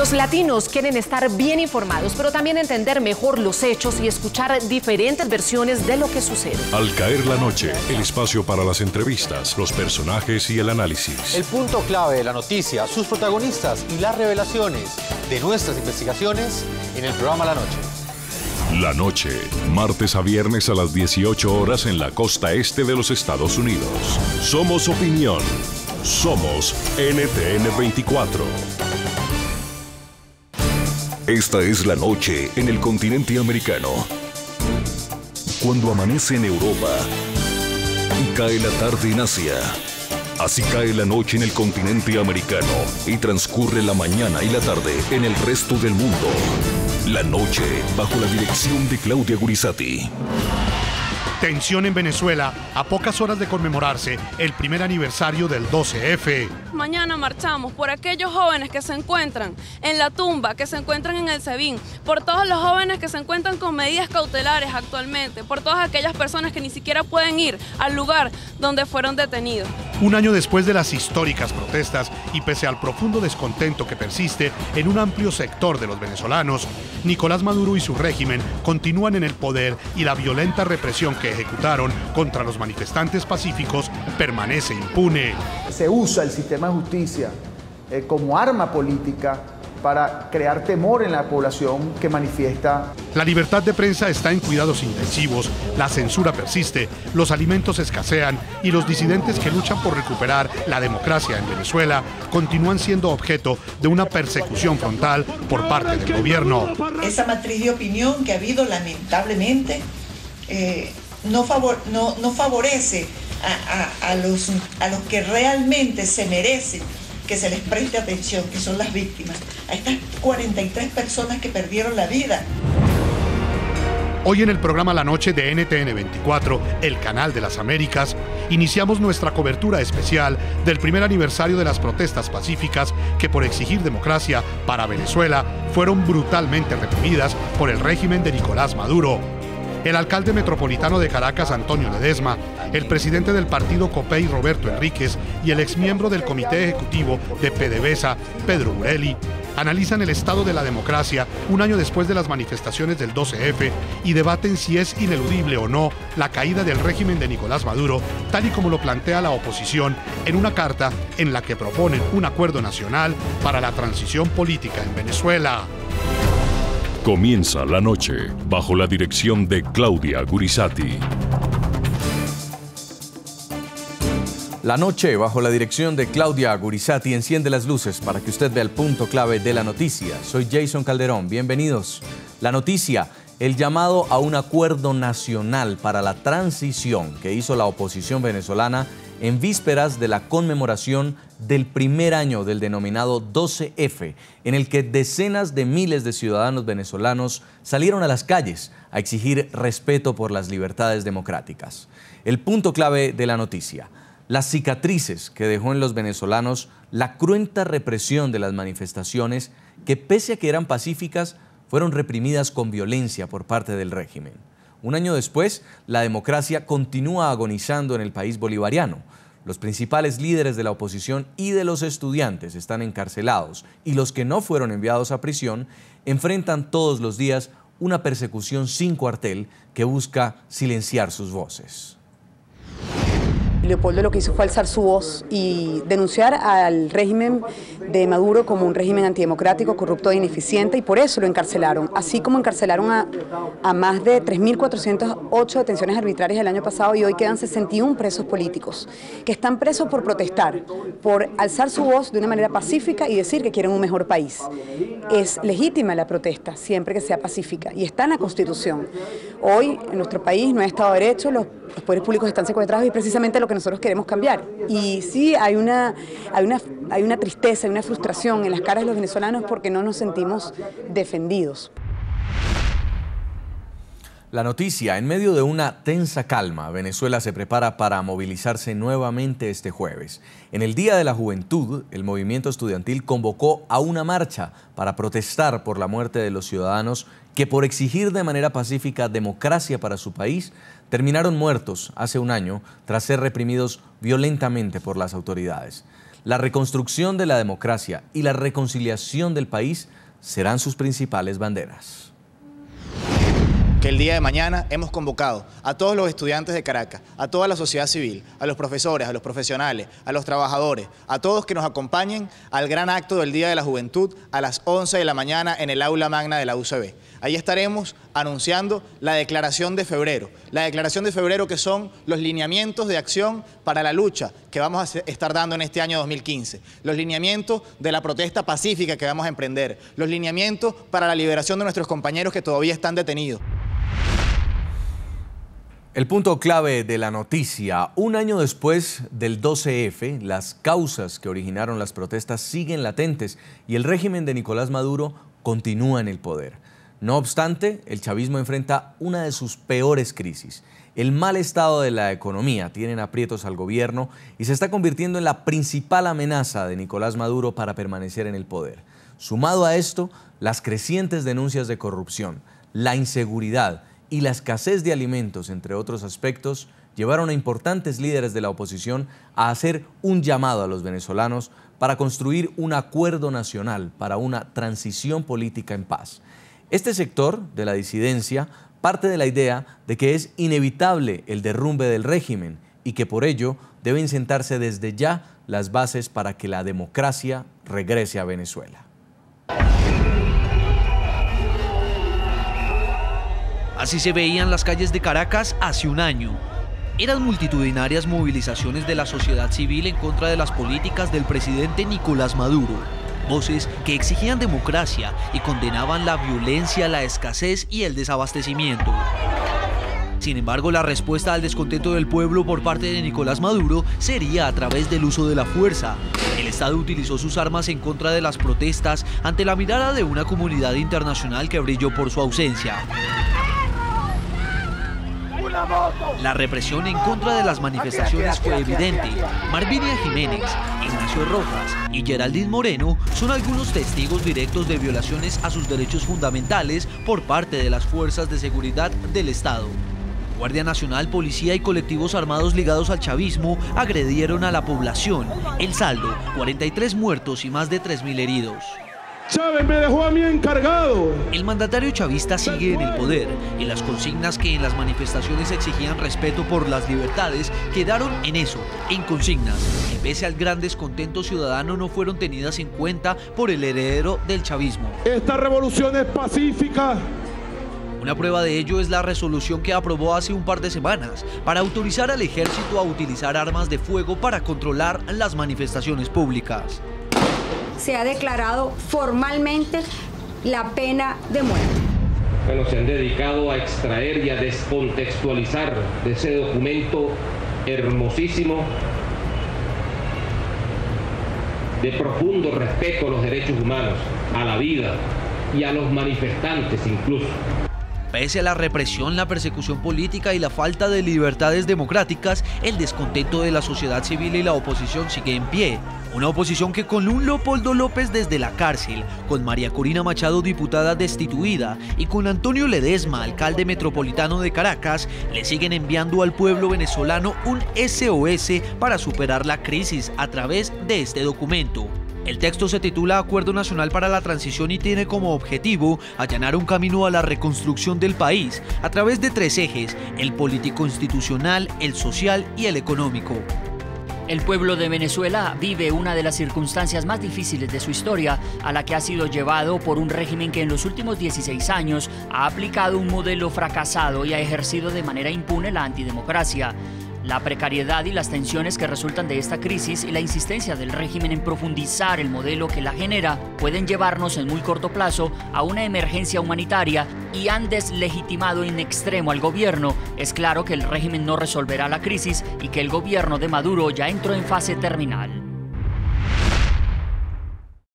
Los latinos quieren estar bien informados, pero también entender mejor los hechos y escuchar diferentes versiones de lo que sucede. Al caer la noche, el espacio para las entrevistas, los personajes y el análisis. El punto clave de la noticia, sus protagonistas y las revelaciones de nuestras investigaciones en el programa La Noche. La Noche, martes a viernes a las 18 horas en la costa este de los Estados Unidos. Somos opinión. Somos NTN 24. Esta es la noche en el continente americano. Cuando amanece en Europa y cae la tarde en Asia. Así cae la noche en el continente americano y transcurre la mañana y la tarde en el resto del mundo. La Noche, bajo la dirección de Claudia Gurizati. Tensión en Venezuela, a pocas horas de conmemorarse el primer aniversario del 12F. Mañana marchamos por aquellos jóvenes que se encuentran en la tumba, que se encuentran en el SEBIN, por todos los jóvenes que se encuentran con medidas cautelares actualmente, por todas aquellas personas que ni siquiera pueden ir al lugar donde fueron detenidos. Un año después de las históricas protestas y pese al profundo descontento que persiste en un amplio sector de los venezolanos, Nicolás Maduro y su régimen continúan en el poder y la violenta represión que ejecutaron contra los manifestantes pacíficos permanece impune. Se usa el sistema de justicia como arma política para crear temor en la población que manifiesta. La libertad de prensa está en cuidados intensivos, la censura persiste, los alimentos escasean y los disidentes que luchan por recuperar la democracia en Venezuela continúan siendo objeto de una persecución frontal por parte del gobierno. Esa matriz de opinión que ha habido lamentablemente no favorece a los que realmente se merecen que se les preste atención, que son las víctimas, a estas 43 personas que perdieron la vida. Hoy en el programa La Noche de NTN 24, el canal de las Américas, iniciamos nuestra cobertura especial del primer aniversario de las protestas pacíficas que por exigir democracia para Venezuela fueron brutalmente reprimidas por el régimen de Nicolás Maduro. El alcalde metropolitano de Caracas, Antonio Ledesma, el presidente del partido COPEI, Roberto Enríquez, y el exmiembro del comité ejecutivo de PDVSA, Pedro Burelli, analizan el estado de la democracia un año después de las manifestaciones del 12F y debaten si es ineludible o no la caída del régimen de Nicolás Maduro, tal y como lo plantea la oposición en una carta en la que proponen un acuerdo nacional para la transición política en Venezuela. Comienza La Noche, bajo la dirección de Claudia Gurizati. La Noche, bajo la dirección de Claudia Gurizati, enciende las luces para que usted vea el punto clave de la noticia. Soy Jason Calderón, bienvenidos. La noticia, el llamado a un acuerdo nacional para la transición que hizo la oposición venezolana en vísperas de la conmemoración del primer año del denominado 12F, en el que decenas de miles de ciudadanos venezolanos salieron a las calles a exigir respeto por las libertades democráticas. El punto clave de la noticia, las cicatrices que dejó en los venezolanos la cruenta represión de las manifestaciones que, pese a que eran pacíficas, fueron reprimidas con violencia por parte del régimen. Un año después, la democracia continúa agonizando en el país bolivariano. Los principales líderes de la oposición y de los estudiantes están encarcelados y los que no fueron enviados a prisión enfrentan todos los días una persecución sin cuartel que busca silenciar sus voces. Leopoldo lo que hizo fue alzar su voz y denunciar al régimen de Maduro como un régimen antidemocrático, corrupto e ineficiente, y por eso lo encarcelaron, así como encarcelaron a más de 3.408 detenciones arbitrarias el año pasado, y hoy quedan 61 presos políticos, que están presos por protestar, por alzar su voz de una manera pacífica y decir que quieren un mejor país. Es legítima la protesta, siempre que sea pacífica, y está en la Constitución. Hoy, en nuestro país, no hay Estado de Derecho, los poderes públicos están secuestrados, y precisamente lo que nosotros queremos cambiar. Y sí, hay una tristeza, hay una frustración en las caras de los venezolanos porque no nos sentimos defendidos. La noticia, en medio de una tensa calma, Venezuela se prepara para movilizarse nuevamente este jueves. En el Día de la Juventud, el movimiento estudiantil convocó a una marcha para protestar por la muerte de los ciudadanos que, por exigir de manera pacífica democracia para su país, terminaron muertos hace un año tras ser reprimidos violentamente por las autoridades. La reconstrucción de la democracia y la reconciliación del país serán sus principales banderas. Que el día de mañana hemos convocado a todos los estudiantes de Caracas, a toda la sociedad civil, a los profesores, a los profesionales, a los trabajadores, a todos que nos acompañen al gran acto del Día de la Juventud a las 11 de la mañana en el aula magna de la UCB. Ahí estaremos anunciando la declaración de febrero. La declaración de febrero, que son los lineamientos de acción para la lucha que vamos a estar dando en este año 2015. Los lineamientos de la protesta pacífica que vamos a emprender. Los lineamientos para la liberación de nuestros compañeros que todavía están detenidos. El punto clave de la noticia: un año después del 12F, las causas que originaron las protestas siguen latentes y el régimen de Nicolás Maduro continúa en el poder. No obstante, el chavismo enfrenta una de sus peores crisis. El mal estado de la economía tiene en aprietos al gobierno y se está convirtiendo en la principal amenaza de Nicolás Maduro para permanecer en el poder. Sumado a esto, las crecientes denuncias de corrupción, la inseguridad y la escasez de alimentos, entre otros aspectos, llevaron a importantes líderes de la oposición a hacer un llamado a los venezolanos para construir un acuerdo nacional para una transición política en paz. Este sector de la disidencia parte de la idea de que es inevitable el derrumbe del régimen y que por ello deben sentarse desde ya las bases para que la democracia regrese a Venezuela. Así se veían las calles de Caracas hace un año. Eran multitudinarias movilizaciones de la sociedad civil en contra de las políticas del presidente Nicolás Maduro. Voces que exigían democracia y condenaban la violencia, la escasez y el desabastecimiento. Sin embargo, la respuesta al descontento del pueblo por parte de Nicolás Maduro sería a través del uso de la fuerza. El Estado utilizó sus armas en contra de las protestas ante la mirada de una comunidad internacional que brilló por su ausencia. La represión en contra de las manifestaciones fue evidente. Marvinia Jiménez, Ignacio Rojas y Geraldine Moreno son algunos testigos directos de violaciones a sus derechos fundamentales por parte de las fuerzas de seguridad del Estado. Guardia Nacional, policía y colectivos armados ligados al chavismo agredieron a la población. El saldo, 43 muertos y más de 3.000 heridos. Chávez me dejó a mí encargado. El mandatario chavista sigue en el poder y las consignas que en las manifestaciones exigían respeto por las libertades quedaron en eso, en consignas, que pese al gran descontento ciudadano no fueron tenidas en cuenta por el heredero del chavismo. Esta revolución es pacífica. Una prueba de ello es la resolución que aprobó hace un par de semanas para autorizar al ejército a utilizar armas de fuego para controlar las manifestaciones públicas. Se ha declarado formalmente la pena de muerte. Bueno, se han dedicado a extraer y a descontextualizar de ese documento hermosísimo de profundo respeto a los derechos humanos, a la vida y a los manifestantes incluso. Pese a la represión, la persecución política y la falta de libertades democráticas, el descontento de la sociedad civil y la oposición sigue en pie. Una oposición que con un Leopoldo López desde la cárcel, con María Corina Machado diputada destituida y con Antonio Ledesma, alcalde metropolitano de Caracas, le siguen enviando al pueblo venezolano un SOS para superar la crisis a través de este documento. El texto se titula Acuerdo Nacional para la Transición y tiene como objetivo allanar un camino a la reconstrucción del país a través de 3 ejes: el político-institucional, el social y el económico. El pueblo de Venezuela vive una de las circunstancias más difíciles de su historia, a la que ha sido llevado por un régimen que en los últimos 16 años ha aplicado un modelo fracasado y ha ejercido de manera impune la antidemocracia. La precariedad y las tensiones que resultan de esta crisis y la insistencia del régimen en profundizar el modelo que la genera pueden llevarnos en muy corto plazo a una emergencia humanitaria y han deslegitimado in extremo al gobierno. Es claro que el régimen no resolverá la crisis y que el gobierno de Maduro ya entró en fase terminal.